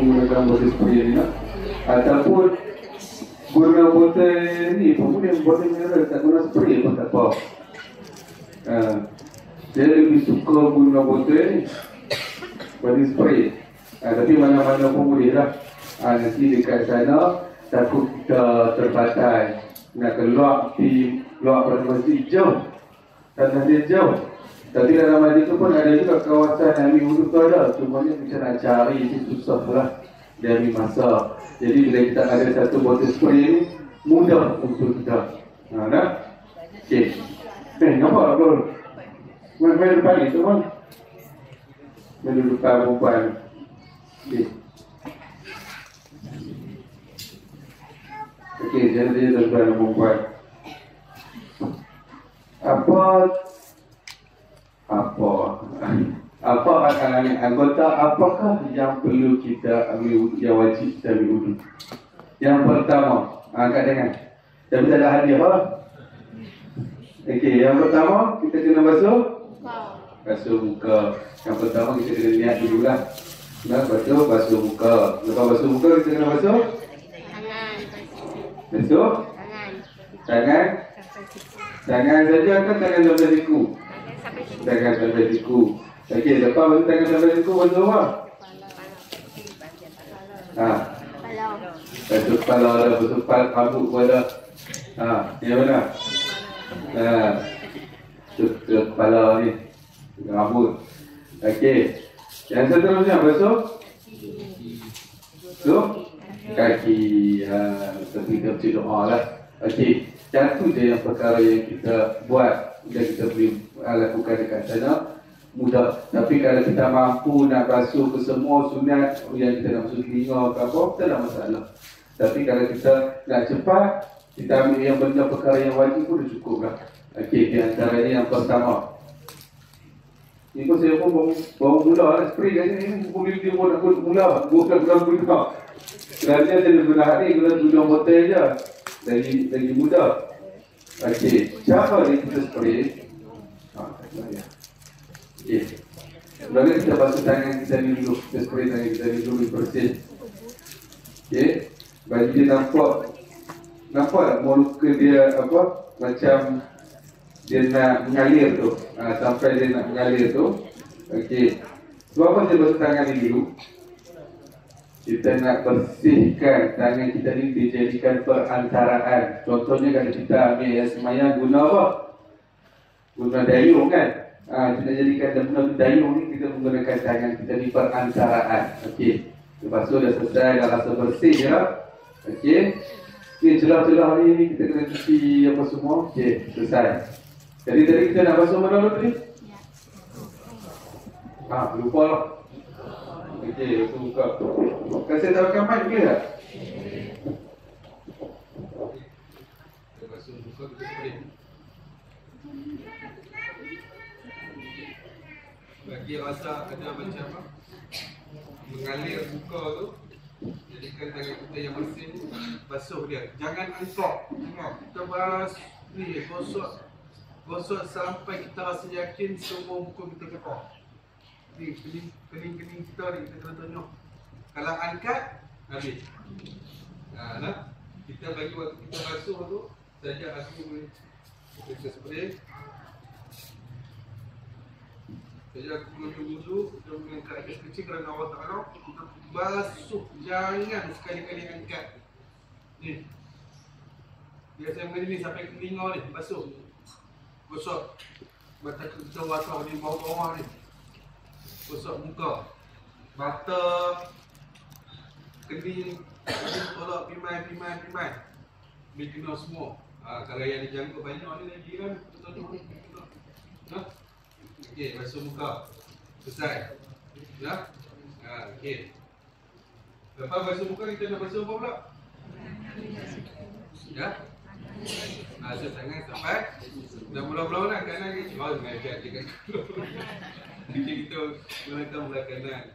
menggunakan botol spray ni lah. Ataupun guna botol ni pun boleh, botol mineral tak guna spray pun tak apa. Saya lebih suka guna botol ni, botol spray. Tapi mana-mana pun boleh lah. Nanti dekat sana takut kita terbatas nak keluar pada masjid jauh, tanah dia jauh. Tapi dalam masjid tu pun ada juga kawasan ambil wuduk tu ada. Cumanya kita nak cari itu susah lah. Dia ambil masa. Jadi bila kita ada satu botol spray ni, mudah untuk kita. Dah? Okey. Nampak apa? Main depan ni tu pun. Main depan perempuan. Okey. Okey, jadi tuan-tuan dan puan. Apa anggota apakah yang perlu kita ambil wuduk, yang wajib kita ambil wuduk? Yang pertama, angkat tangan. Tapi tak ada hadiah apa? Okey, yang pertama kita kena basuh muka. Yang pertama kita kena niat dululah. Basuh muka. Lepas basuh muka kita kena basuh tangan saja kan, tangan sampai siku. Tangan sampai siku. Okey, lepas basuh tangan sampai siku, basuh apa? Basuh kepala dah, basuh rambut pun ada. Yang mana? Kepala ni, rambut. Okey. Yang seterusnya basuh kaki. Tapi kita baca doa lah. Okey, satu je yang perkara yang kita buat dan kita boleh lakukan dekat sana, mudah. Tapi kalau kita mampu nak basuh ke semua sunat yang kita nak basuh telinga ke apa, tak ada masalah. Tapi kalau kita nak cepat, kita ambil yang benda perkara yang wajib pun dah cukup lah. Okey, di antaranya yang pertama, ni pun saya pun baru mula lah spray kat sini. Pun dia pun nak mula, bukan guna. Kerana saya guna hari, guna 7 botol je. Lagi mudah. Okey, cara ni kita spray. Okey. Sebenarnya kita basuh tangan kita ni dulu. Kita spray tangan kita ni dulu bersih. Okey. Bagi dia nampak tak muka dia apa? Macam dia nak mengalir tu. Sampai dia nak mengalir tu. Okey. Sebab apa saya basuh tangan ni dulu? Kita nak bersihkan tangan kita ni, dijadikan perantaraan. Contohnya kalau kita ambil yang semayang guna apa? Guna dayung kan? Kita jadikan guna dayung ni, kita menggunakan tangan kita ni perantaraan. Okey. Lepas tu dah selesai, dah rasa bersih je lah. Okey. Okey, celah-celah ni kita kena cuci apa semua. Okey, selesai. Jadi tadi kita nak basuh mana dulu tadi? Lupa lah. Okey, aku buka. Kan saya tak pakai mic ke tak? Kita basuh muka, kita spray. Bagi rasa kena macam apa? Mengalir muka tu, jadikan tangan kita yang bersih ni, basuh dia. Jangan angkok. Kita gosok sampai kita rasa yakin semua muka kita kotor. Ni kening-kening kita ni kita kena tunjuk. Kalau angkat, habis. Kita bagi waktu kita basuh tu, saja aku boleh kita spray. Saja aku boleh wudhu, kita mengangkat air kecil kerana Allah Ta'ala. Kita basuh, jangan sekali-kali angkat. Ni. Biasa macam ni sampai ke telinga ni, basuh. Gosok mata kita watak di bawah-bawah ni. Gosok muka, mata, kening, tolak pimai. Dia kena semua. Kalau yang dijangkut banyak ni lagi kan, betul-betul. Okey, basuh muka. Selesai. Ya? Okey. Lepas basuh muka, kita nak basuh apa pula? Ya? Basuh tangan sampai dah mula-mula nak kanan ni. Mengajar je kan. Jadi kita gunakan belah kanan.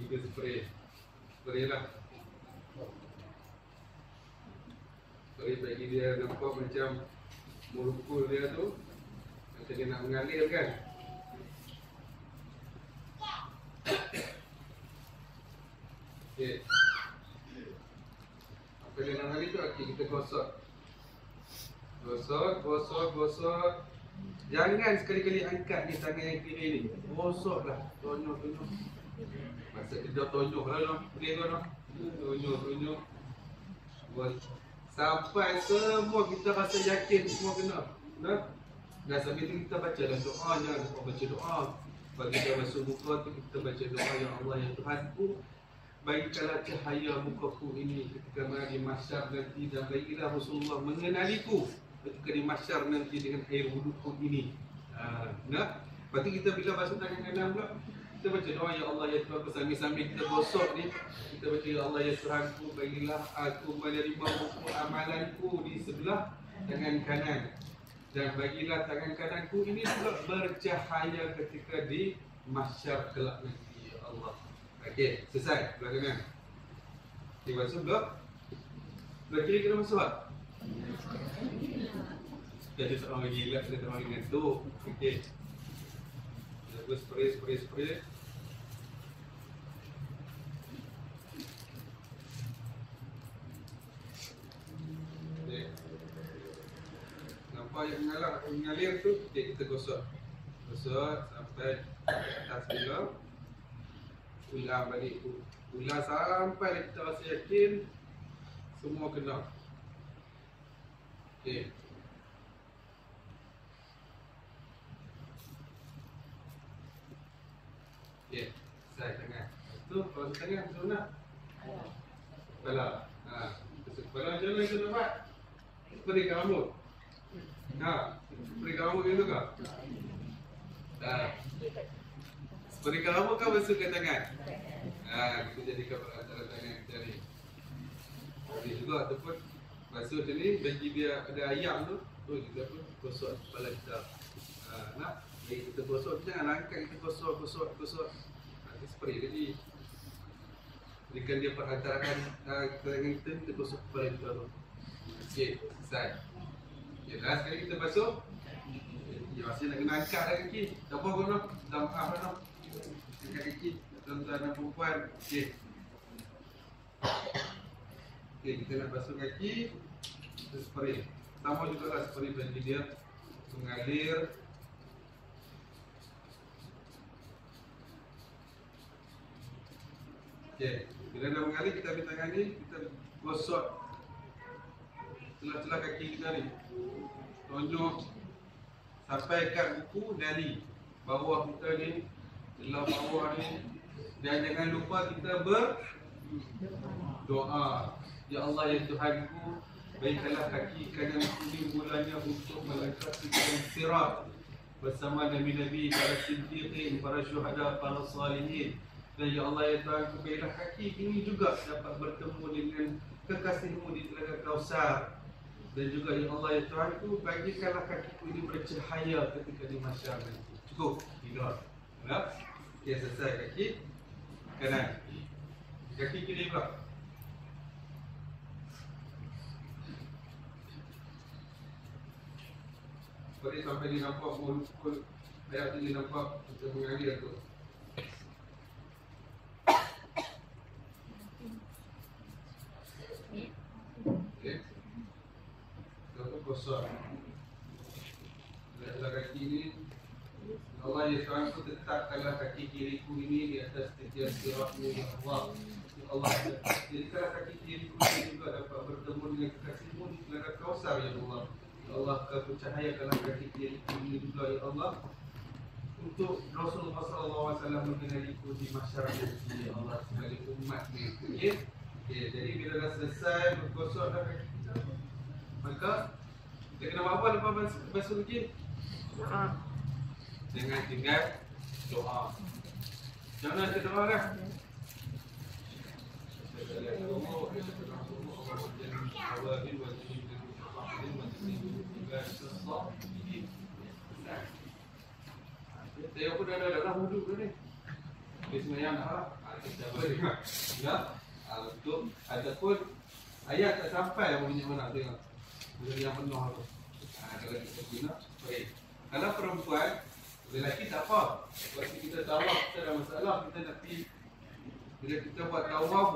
Kita spray. Spray lah. Spray bagi dia nampak macam molekul dia tu macam dia nak mengalir kan. Okey. Apa dia nama ni tu? Okey, kita gosok. Gosok. Jangan sekali-kali angkat ni tangan yang kiri ni. Gosoklah. Tonyoh. Masa dia tonyoh lah noh. Boleh kau noh. Tonyoh. Sampai semua kita rasa yakin semua kena. Nah. Dan sambil tu kita baca dalam doa, jangan lupa baca doa. Bagi kita basuh muka tu kita baca doa, ya Allah ya Tuhanku, bagikanlah cahaya mukaku ini ketika di mahsyar nanti, dan bagilah Rasulullah mengenaliku ketika di mahsyar nanti dengan air wuduku ini. Nah, berarti kita bila basuh tangan kanan pula, kita baca doa ya Allah ya Tuhanku, sambil kita gosok ni kita baca ya Allah ya Tuhanku, bagilah aku menerima buku amalanku di sebelah tangan kanan, dan bagilah tangan kananku ini pula bercahaya ketika di mahsyar kelak nanti ya Allah. Okey, selesai belah kanan. Okey, basuh belah kiri kena basuh tak? Jadi seorang gila, ada orang ngantuk. Okey. Lepas spray. Okey. Nampak yang mengalir tu, okay, kita gosok sampai atas dulu. Ulang balik tu. Ulang sampai kita rasa yakin semua kena. Okey. Okey, selesai tangan. Tu kalau tangan sunat. Kepala. Kepala macam mana kita dapat? Seperti rambut. Seperti rambut gitu ke? Seperti rambut kau basuhkan tangan. Kita jadikan antara tangan kita ni. Boleh juga ataupun basuh macam ni, bagi dia ada ayam tu, kita pun gosok kepala kita. Nak? Bagi kita gosok, jangan angkat, kita gosok. Nanti spray tadi. Berikan dia perantaraan tangan kita gosok kepala kita tu. Okey, selesai. Okay, dah sekali kita basuh. Ya, masih nak kena angkat dah kaki. Tak apa kau nak. Tak maaf lah nak. Angkat kaki. Tuan-tuan dan perempuan. Okey. Okey, kita nak basuh kaki. Kita spray. Sama juga lah spray bagi dia mengalir. Okey. Bila dah mengalir, kita ambil tangan ni. Kita gosok celah-celah kaki kita ni. Tonyoh sampai kat buku dari bawah kita ni, celah bawah ni. Dan jangan lupa kita berdoa. Ya Allah ya Tuhanku, baikkanlah kaki kanan kuli mulanya untuk melangkahi jalan sirat bersama Nabi-Nabi, para siddiqin, para syuhada, para salihin. Dan ya Allah ya Tuhanku, baiklah kaki ini juga dapat bertemu dengan kekasihmu di telaga Kausar. Dan juga ya Allah ya Tuhanku, bagikanlah kakiku ini bercahaya ketika di mahsyar nanti. Cukup, tidur. Kenapa? Okey, selesai kaki kanan. Kaki kiri pula. Seperti sampai dia nampak mulut ayat ini nampak kita mengalir tu. Okey. Kita gosok. Letak kaki ini. Allah ya Tuhanku, tetapkanlah kaki kiriku ini di atas titian sirat-Mu ya Allah. Ya Allah, jadikanlah kaki kiriku ini juga dapat bertemu dengan kekasih-Mu di telaga Kausar ya Allah. Ya Allah, Kau cahayakanlah kaki kiriku ini juga ya Allah, untuk Rasulullah SAW mengenaliku di masyarakat ini ya Allah sebagai umat-Mu. Okey. Jadi bila dah selesai bergosok dah kaki kita, maka kita kena buat apa lepas basuh lagi? Dengan tinggal doa. Macam mana kita doa kan? Saya pun dah wuduk dah ni. Bismillah lah. Kita boleh. Ya. Untuk ataupun ayat tak sampai bunyi mana tengok. Bunyi yang penuh tu. Kalau kita guna, baik. Kalau perempuan, lelaki tak apa. Waktu kita tawaf, kita ada masalah, kita nak pergi. Bila kita buat tawaf,